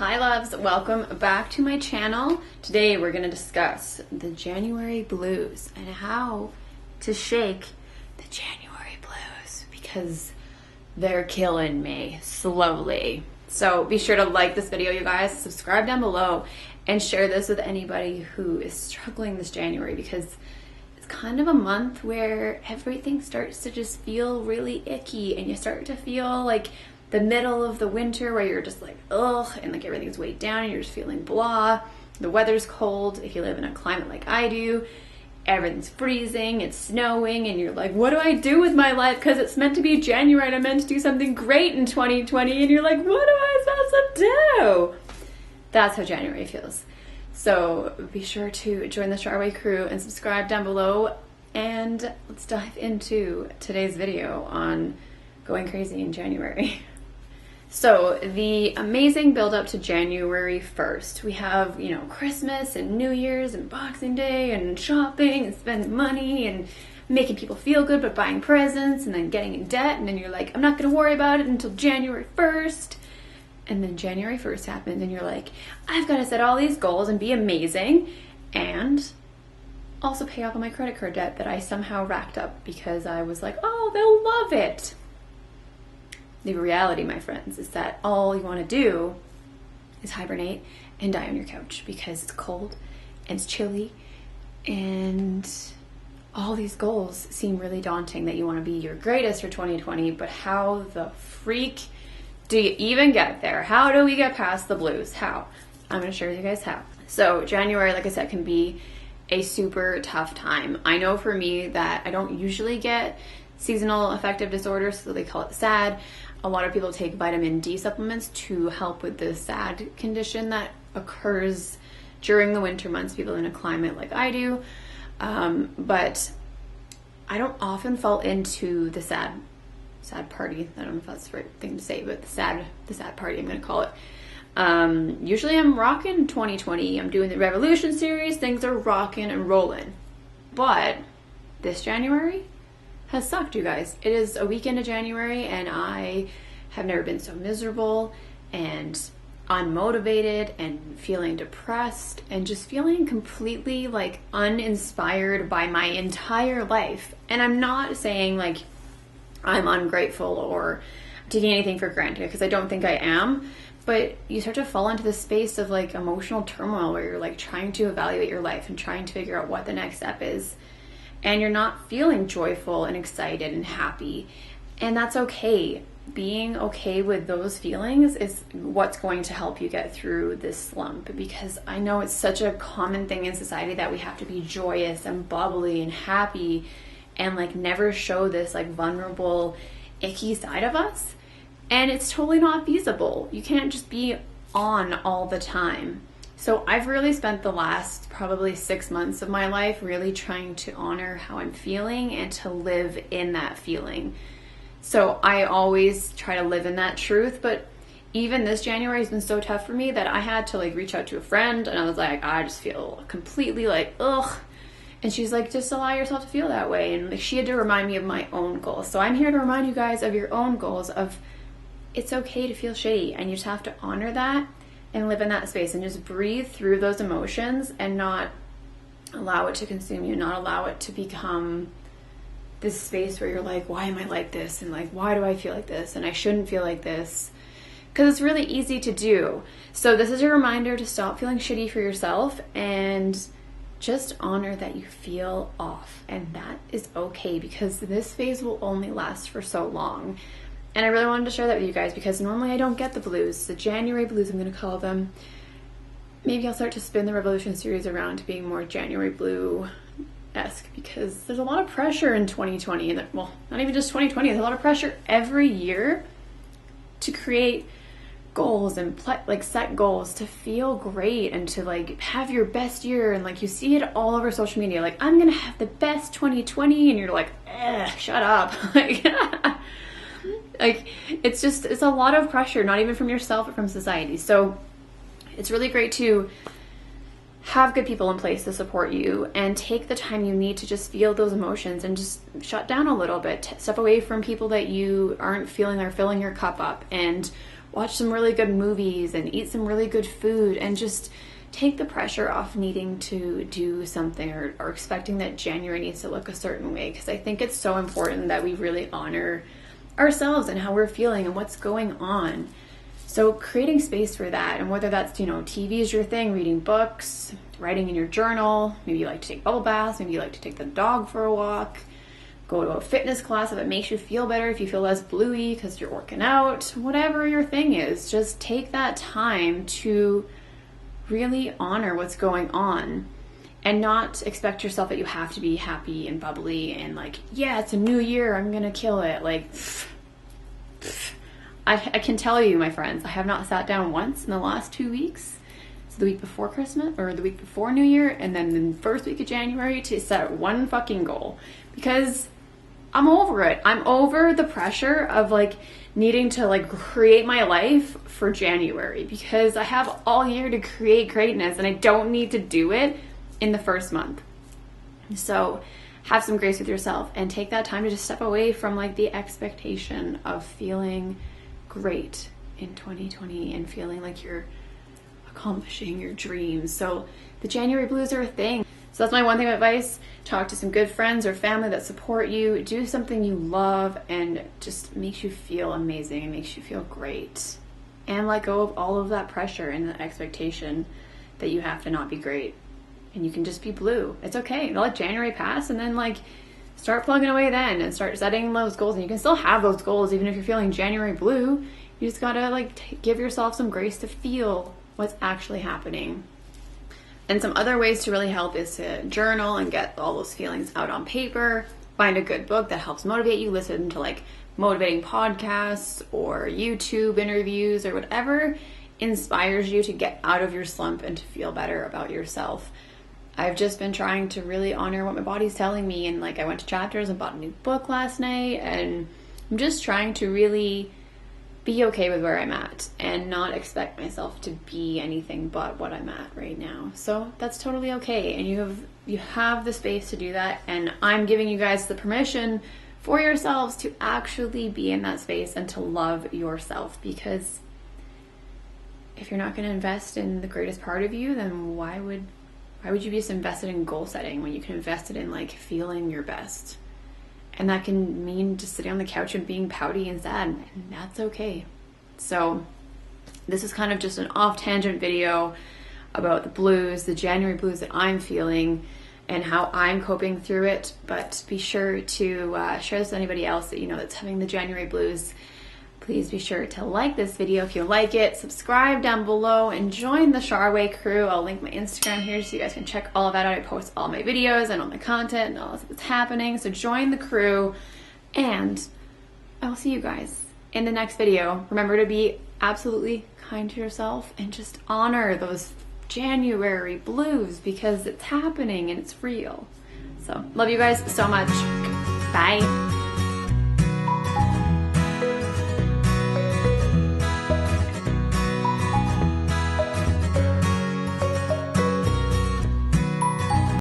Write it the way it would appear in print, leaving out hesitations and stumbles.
Hi loves, welcome back to my channel. Today we're going to discuss the January blues and how to shake the January blues because they're killing me slowly. So be sure to like this video, you guys, subscribe down below, and share this with anybody who is struggling this January because it's kind of a month where everything starts to just feel really icky and you start to feel like the middle of the winter where you're just like, ugh, and like everything's weighed down and you're just feeling blah. The weather's cold. If you live in a climate like I do, everything's freezing, it's snowing, and you're like, what do I do with my life? Because it's meant to be January and I'm meant to do something great in 2020, and you're like, what am I supposed to do? That's how January feels. So be sure to join the Strawberry crew and subscribe down below, and let's dive into today's video on going crazy in January. So the amazing build up to January 1st, we have, Christmas and New Year's and Boxing Day and shopping and spending money and making people feel good but buying presents and then getting in debt, and then you're like, I'm not going to worry about it until January 1st. And then January 1st happens and you're like, I've got to set all these goals and be amazing and also pay off on my credit card debt that I somehow racked up because I was like, oh, they'll love it. The reality, my friends, is that all you want to do is hibernate and die on your couch because it's cold and it's chilly and all these goals seem really daunting, that you want to be your greatest for 2020, but how the freak do you even get there? How do we get past the blues? How? I'm going to share with you guys how. So January, like I said, can be a super tough time. I know for me that I don't usually get seasonal affective disorders, so they call it SAD. A lot of people take vitamin D supplements to help with the SAD condition that occurs during the winter months, people in a climate like I do. But I don't often fall into the sad party. I don't know if that's the right thing to say, but the sad party, I'm going to call it. Usually I'm rocking 2020. I'm doing the Revolution series. Things are rocking and rolling. But this January has sucked, you guys. It is a weekend of January and I have never been so miserable and unmotivated and feeling depressed and just feeling completely like uninspired by my entire life. And I'm not saying like I'm ungrateful or taking anything for granted, because I don't think I am, but you start to fall into this space of like emotional turmoil where you're like trying to evaluate your life and trying to figure out what the next step is. And you're not feeling joyful and excited and happy. And that's okay. Being okay with those feelings is what's going to help you get through this slump, because I know it's such a common thing in society that we have to be joyous and bubbly and happy and like never show this like vulnerable, icky side of us. And it's totally not feasible. You can't just be on all the time. So I've really spent the last probably 6 months of my life really trying to honor how I'm feeling and to live in that feeling. So I always try to live in that truth, but even this January has been so tough for me that I had to like reach out to a friend, and I was like, I just feel completely like, ugh. And she's like, just allow yourself to feel that way. And like she had to remind me of my own goals. So I'm here to remind you guys of your own goals, of it's okay to feel shitty, and you just have to honor that and live in that space and just breathe through those emotions and not allow it to consume you, not allow it to become this space where you're like, why am I like this? And like, why do I feel like this? And I shouldn't feel like this. Because it's really easy to do. So this is your reminder to stop feeling shitty for yourself and just honor that you feel off. And that is okay, because this phase will only last for so long. And I really wanted to share that with you guys because normally I don't get the blues, the January blues I'm going to call them. Maybe I'll start to spin the Revolution series around to being more January blue-esque, because there's a lot of pressure in 2020. And well, not even just 2020, there's a lot of pressure every year to create goals and like set goals to feel great and to like have your best year. And like you see it all over social media, like I'm going to have the best 2020, and you're like, shut up. Like, it's a lot of pressure, not even from yourself, but from society. So it's really great to have good people in place to support you and take the time you need to just feel those emotions and just shut down a little bit. Step away from people that you aren't feeling are filling your cup up, and watch some really good movies and eat some really good food and just take the pressure off needing to do something or expecting that January needs to look a certain way, because I think it's so important that we really honor ourselves and how we're feeling and what's going on. So creating space for that, and whether that's, TV is your thing, reading books, writing in your journal, maybe you like to take bubble baths, maybe you like to take the dog for a walk, go to a fitness class if it makes you feel better, if you feel less bluey because you're working out, whatever your thing is, just take that time to really honor what's going on and not expect yourself that you have to be happy and bubbly and like, yeah, it's a new year, I'm gonna kill it. Like, I can tell you, my friends, I have not sat down once in the last 2 weeks. So the week before Christmas or the week before New Year and then the first week of January to set one fucking goal, because I'm over it. I'm over the pressure of like needing to like create my life for January, because I have all year to create greatness and I don't need to do it in the first month. So have some grace with yourself and take that time to just step away from like the expectation of feeling great in 2020 and feeling like you're accomplishing your dreams. So the January blues are a thing. So that's my one thing of advice. Talk to some good friends or family that support you. Do something you love and just makes you feel amazing and makes you feel great. And let go of all of that pressure and the expectation that you have to not be great. And you can just be blue. It's okay. Let January pass and then like start plugging away then and start setting those goals. And you can still have those goals even if you're feeling January blue. You just gotta like give yourself some grace to feel what's actually happening. And some other ways to really help is to journal and get all those feelings out on paper. Find a good book that helps motivate you. Listen to like motivating podcasts or YouTube interviews or whatever inspires you to get out of your slump and to feel better about yourself. I've just been trying to really honor what my body's telling me. And like I went to Chapters and bought a new book last night, and I'm just trying to really be okay with where I'm at and not expect myself to be anything but what I'm at right now. So that's totally okay. And you have the space to do that. And I'm giving you guys the permission for yourselves to actually be in that space and to love yourself, because if you're not going to invest in the greatest part of you, then why would you be just invested in goal setting when you can invest it in like feeling your best? And that can mean just sitting on the couch and being pouty and sad, and that's okay. So this is kind of just an off-tangent video about the blues, the January blues that I'm feeling and how I'm coping through it. But be sure to share this with anybody else that you know that's having the January blues. Please be sure to like this video if you like it, subscribe down below, and join the Sharway crew. I'll link my Instagram here so you guys can check all of that out. I post all my videos and all my content and all that's happening. So join the crew, and I'll see you guys in the next video. Remember to be absolutely kind to yourself and just honor those January blues, because it's happening and it's real. So love you guys so much. Bye.